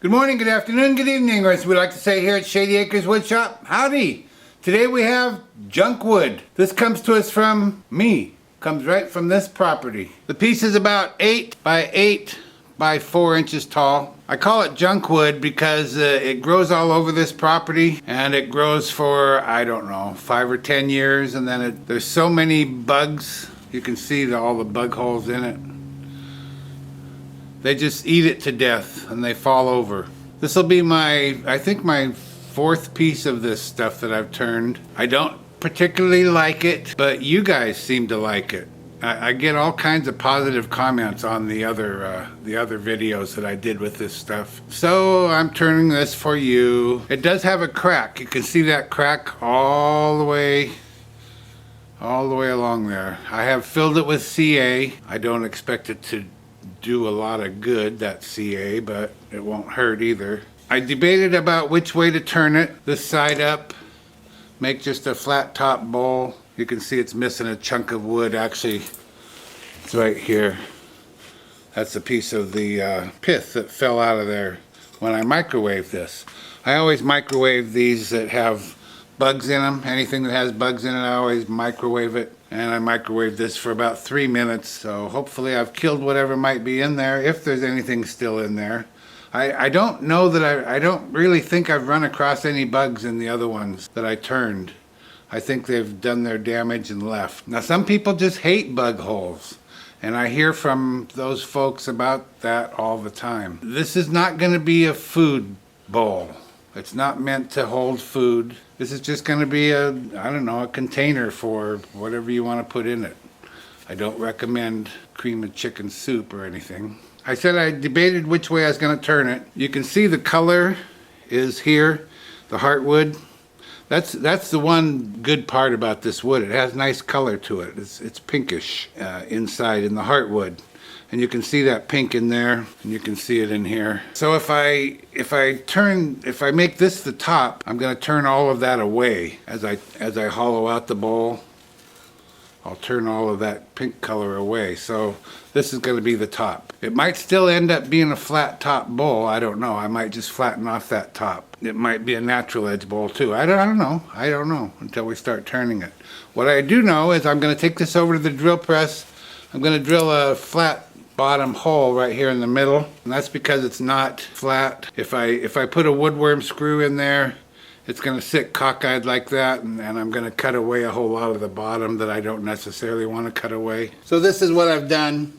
Good morning, good afternoon, good evening, or as we like to say here at Shady Acres Woodshop, howdy! Today we have junk wood. This comes to us from me. Comes right from this property. The piece is about 8 by 8 by 4 inches tall. I call it junk wood because it grows all over this property, and it grows for, I don't know, 5 or 10 years, and then there's so many bugs. You can see all the bug holes in it. They just eat it to death and they fall over. This will be I think my 4th piece of this stuff that I've turned. I don't particularly like it, but you guys seem to like it. I get all kinds of positive comments on the other videos that I did with this stuff. So I'm turning this for you. It does have a crack. You can see that crack all the way along there. I have filled it with CA. I don't expect it to do a lot of good, that CA, but it won't hurt either. I debated about which way to turn it. This side up, make just a flat top bowl. You can see it's missing a chunk of wood. Actually, it's right here. That's a piece of the pith that fell out of there when I microwaved this. I always microwave these that have bugs in them. Anything that has bugs in it, I always microwave it. And I microwaved this for about 3 minutes, so hopefully I've killed whatever might be in there, if there's anything still in there. I don't know that I don't really think I've run across any bugs in the other ones that I turned. I think they've done their damage and left. Now some people just hate bug holes, and I hear from those folks about that all the time. This is not going to be a food bowl. It's not meant to hold food. This is just going to be a container for whatever you want to put in it. I don't recommend cream of chicken soup or anything. I said I debated which way I was going to turn it. You can see the color is here, the heartwood. That's the one good part about this wood. It has nice color to it. It's pinkish inside in the heartwood. And you can see that pink in there, and you can see it in here. So if I make this the top, I'm going to turn all of that away as I hollow out the bowl. I'll turn all of that pink color away. So this is going to be the top. It might still end up being a flat top bowl. I don't know. I might just flatten off that top. It might be a natural edge bowl too. I don't know. I don't know until we start turning it. What I do know is I'm going to take this over to the drill press. I'm going to drill a flat bottom hole right here in the middle, and that's because it's not flat. If I put a woodworm screw in there, it's going to sit cockeyed like that, and I'm going to cut away a whole lot of the bottom that I don't necessarily want to cut away. So this is what I've done.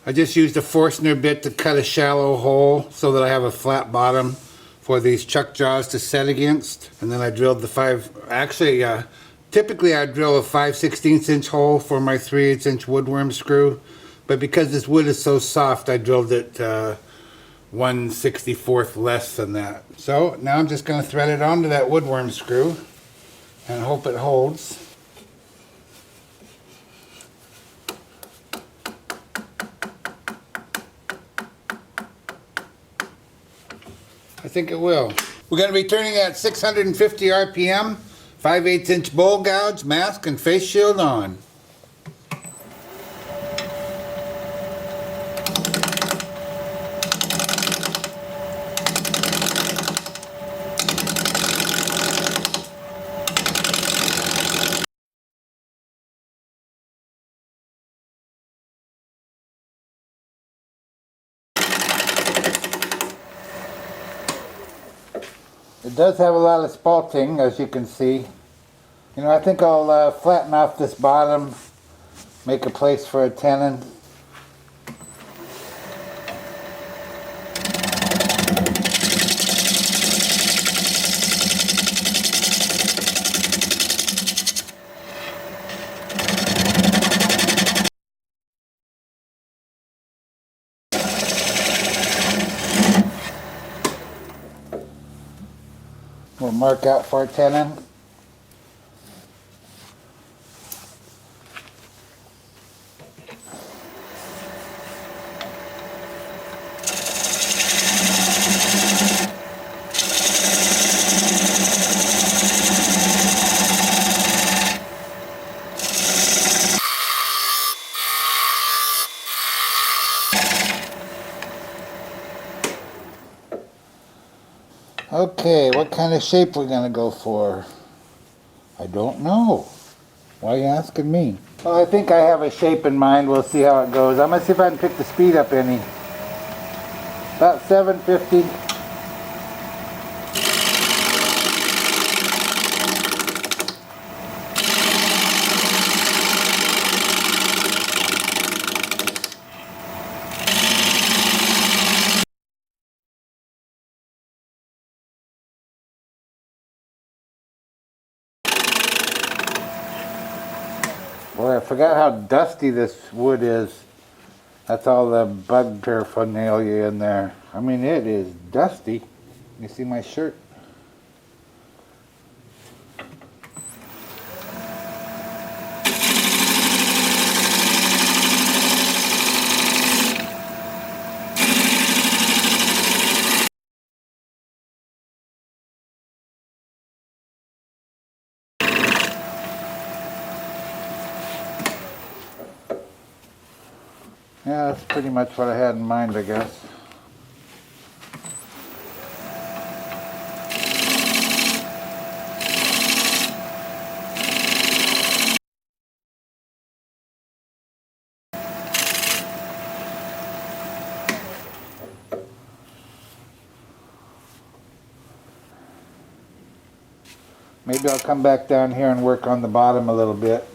I just used a Forstner bit to cut a shallow hole so that I have a flat bottom for these chuck jaws to set against, and then I drilled the typically I drill a 5/16 inch hole for my 3/8 inch woodworm screw. But because this wood is so soft, I drilled it 1/64 less than that. So now I'm just going to thread it onto that woodworm screw and hope it holds. I think it will. We're going to be turning at 650 RPM, 5/8 inch bowl gouge, mask, and face shield on. It does have a lot of spalting, as you can see. You know, I think I'll flatten off this bottom, make a place for a tenon. We'll mark out for a tenon. Okay, what kind of shape we're gonna go for? I don't know. Why are you asking me? Well, I think I have a shape in mind. We'll see how it goes. I'm gonna see if I can pick the speed up any. About 750. Boy, I forgot how dusty this wood is. That's all the bug paraphernalia in there. I mean, it is dusty. You see my shirt? Yeah, that's pretty much what I had in mind, I guess. Maybe I'll come back down here and work on the bottom a little bit.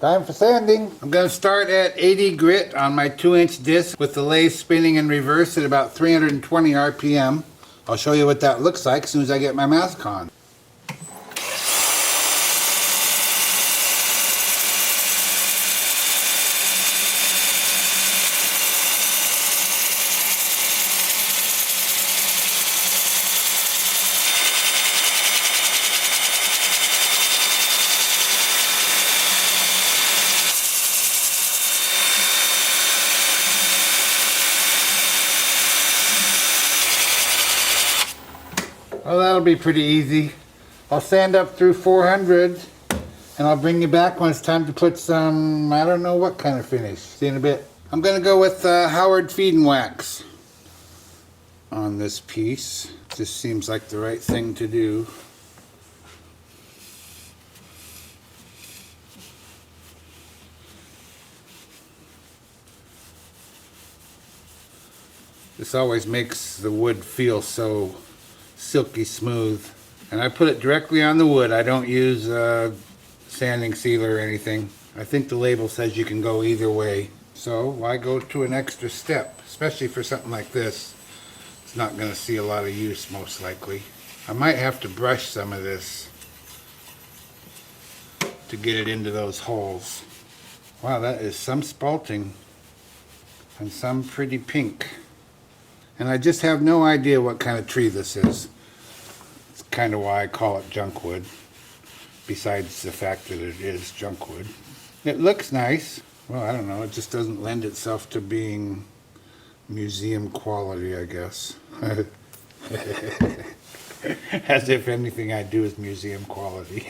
Time for sanding. I'm going to start at 80 grit on my 2-inch disc with the lathe spinning in reverse at about 320 RPM. I'll show you what that looks like as soon as I get my mask on. Well, that'll be pretty easy. I'll sand up through 400 and I'll bring you back when it's time to put some, I don't know what kind of finish. See you in a bit. I'm going to go with Howard Feed and Wax on this piece. Just seems like the right thing to do. This always makes the wood feel so silky smooth. And I put it directly on the wood. I don't use sanding sealer or anything. I think the label says you can go either way. So why go to an extra step, especially for something like this? It's not going to see a lot of use most likely. I might have to brush some of this to get it into those holes. Wow, that is some spalting and some pretty pink. And I just have no idea what kind of tree this is. It's kind of why I call it junk wood, besides the fact that it is junk wood. It looks nice. Well, I don't know, it just doesn't lend itself to being museum quality, I guess. As if anything I do is museum quality.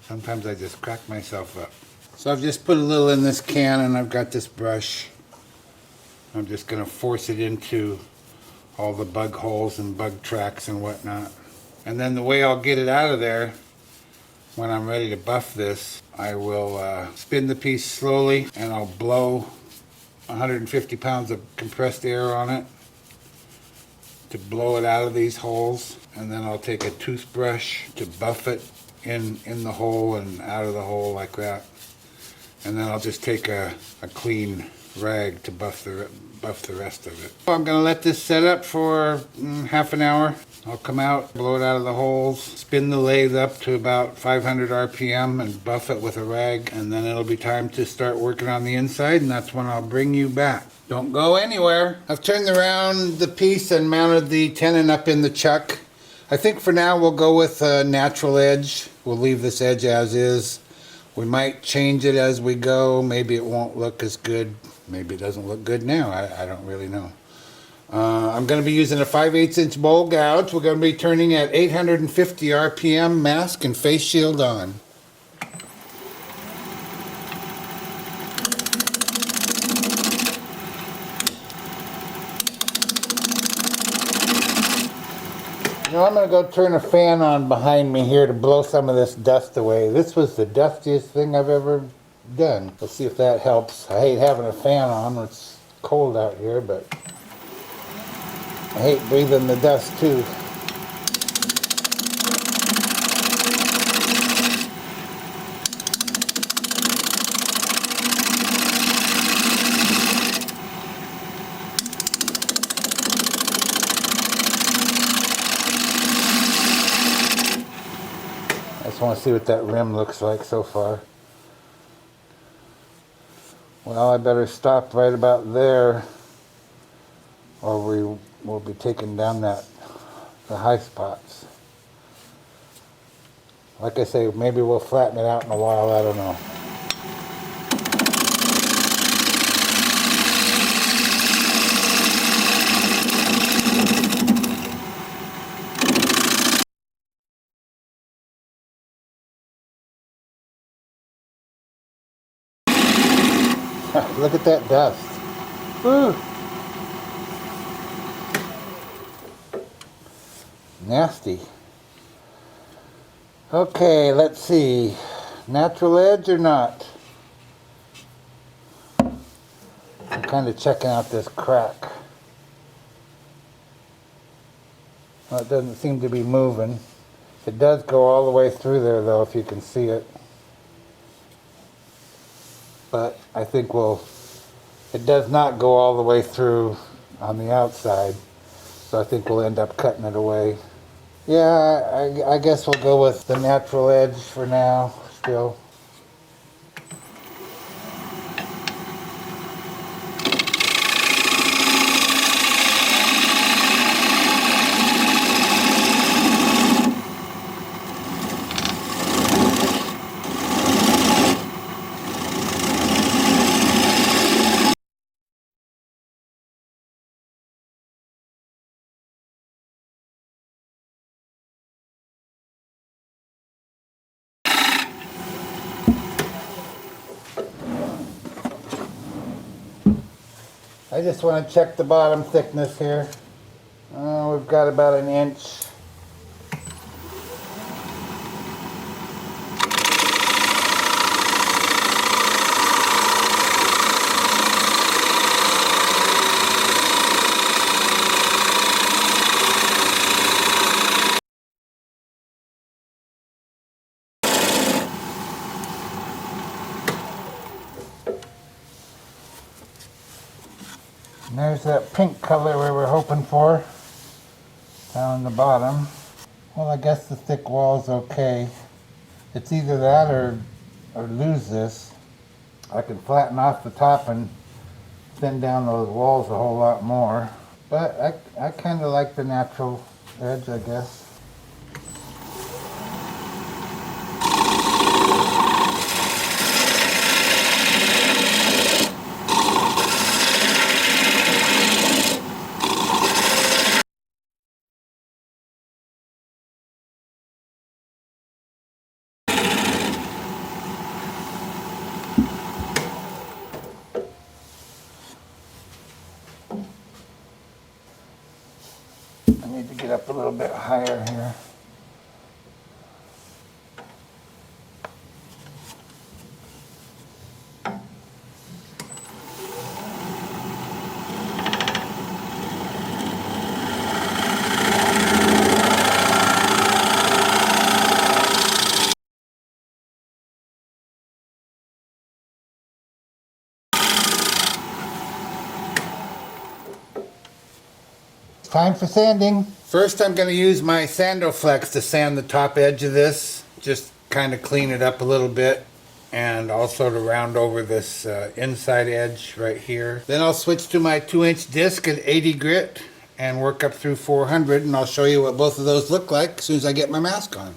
Sometimes I just crack myself up. So I've just put a little in this can and I've got this brush. I'm just going to force it into all the bug holes and bug tracks and whatnot. And then the way I'll get it out of there, when I'm ready to buff this, I will spin the piece slowly and I'll blow 150 pounds of compressed air on it to blow it out of these holes. And then I'll take a toothbrush to buff it in the hole and out of the hole like that. And then I'll just take a clean rag to buff the rest of it. I'm going to let this set up for half an hour. I'll come out, blow it out of the holes, spin the lathe up to about 500 RPM and buff it with a rag, and then it'll be time to start working on the inside, and that's when I'll bring you back. Don't go anywhere. I've turned around the piece and mounted the tenon up in the chuck. I think for now we'll go with a natural edge. We'll leave this edge as is. We might change it as we go. Maybe it won't look as good. Maybe it doesn't look good now. I don't really know. I'm going to be using a 5/8 inch bowl gouge. We're going to be turning at 850 RPM, mask and face shield on. Now I'm going to go turn a fan on behind me here to blow some of this dust away. This was the dustiest thing I've ever done. Let's see if that helps. I hate having a fan on. It's cold out here, but I hate breathing the dust too. I just want to see what that rim looks like so far. Well, I better stop right about there, or we will be taking down the high spots. Like I say, maybe we'll flatten it out in a while, I don't know. Look at that dust. Woo. Nasty. Okay, let's see. Natural edge or not? I'm kind of checking out this crack. Well, it doesn't seem to be moving. It does go all the way through there though, if you can see it. But I think it does not go all the way through on the outside. So I think we'll end up cutting it away. Yeah, I guess we'll go with the natural edge for now, still. I just want to check the bottom thickness here. We've got about 1 inch. And there's that pink color we were hoping for down the bottom. Well, I guess the thick wall's okay. It's either that or lose this. I can flatten off the top and thin down those walls a whole lot more. But I kind of like the natural edge, I guess. I need to get up a little bit higher here. Time for sanding. First I'm going to use my Sandoflex to sand the top edge of this. Just kind of clean it up a little bit. And also to round over this inside edge right here. Then I'll switch to my 2-inch disc at 80 grit and work up through 400, and I'll show you what both of those look like as soon as I get my mask on.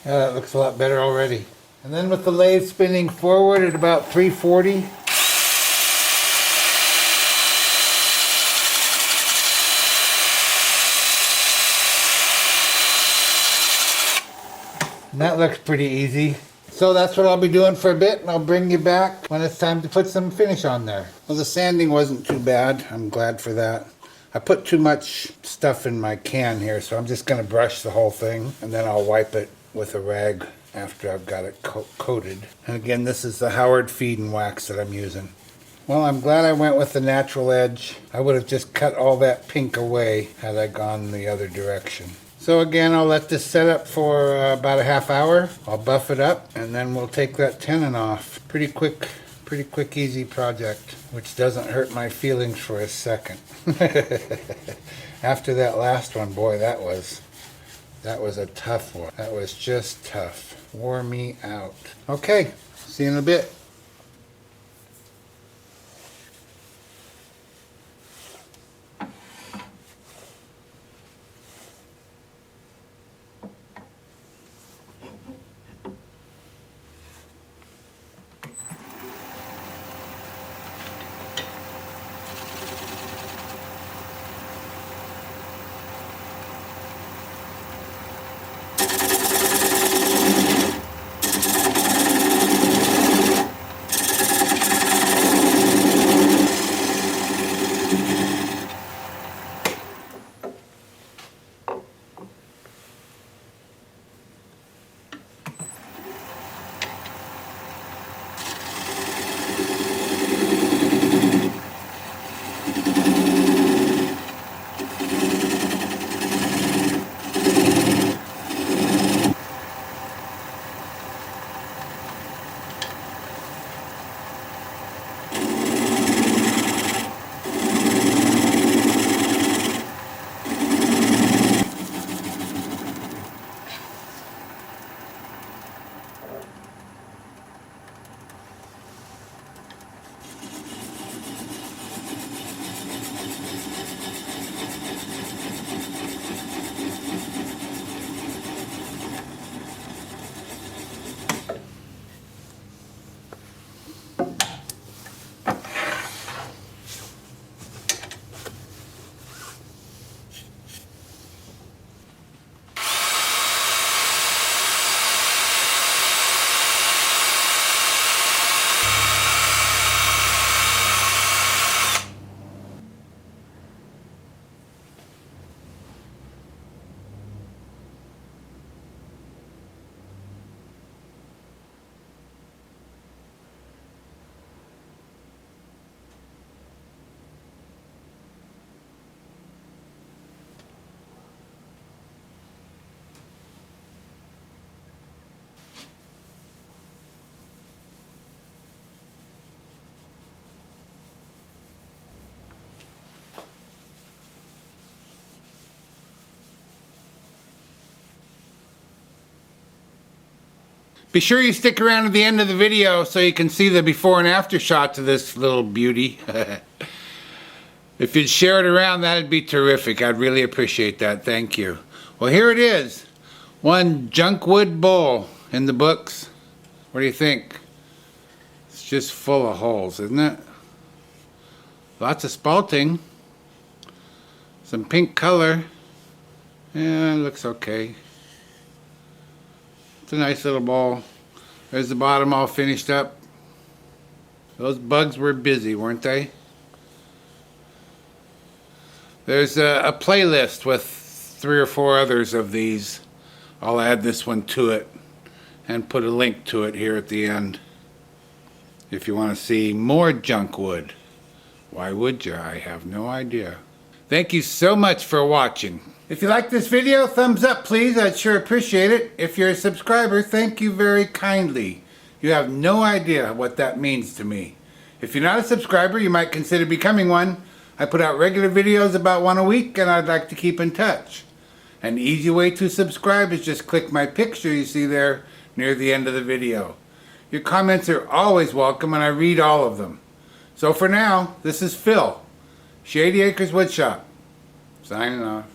Yeah, that looks a lot better already. And then with the lathe spinning forward at about 340. And that looks pretty easy. So that's what I'll be doing for a bit, and I'll bring you back when it's time to put some finish on there. Well, the sanding wasn't too bad. I'm glad for that. I put too much stuff in my can here, so I'm just going to brush the whole thing, and then I'll wipe it with a rag after I've got it coated. And again, this is the Howard feed and wax that I'm using. Well, I'm glad I went with the natural edge. I would have just cut all that pink away had I gone the other direction. So again, I'll let this set up for about a half hour. I'll buff it up, and then we'll take that tenon off. Pretty quick, easy project, which doesn't hurt my feelings for a second. After that last one, boy, that was a tough one. That was just tough. Wore me out. Okay, see you in a bit. Be sure you stick around to the end of the video so you can see the before and after shots of this little beauty. If you'd share it around, that'd be terrific. I'd really appreciate that. Thank you. Well, here it is. One junk wood bowl in the books. What do you think? It's just full of holes, isn't it? Lots of spalting. Some pink color. Yeah, it looks okay. It's a nice little bowl. There's the bottom all finished up. Those bugs were busy, weren't they? There's a playlist with 3 or 4 others of these. I'll add this one to it and put a link to it here at the end. If you want to see more junk wood. Why would you? I have no idea. Thank you so much for watching. If you like this video, thumbs up please. I'd sure appreciate it. If you're a subscriber, thank you very kindly. You have no idea what that means to me. If you're not a subscriber, you might consider becoming one. I put out regular videos about 1 a week, and I'd like to keep in touch. An easy way to subscribe is just click my picture you see there near the end of the video. Your comments are always welcome, and I read all of them. So for now, this is Phil, Shady Acres Woodshop, signing off.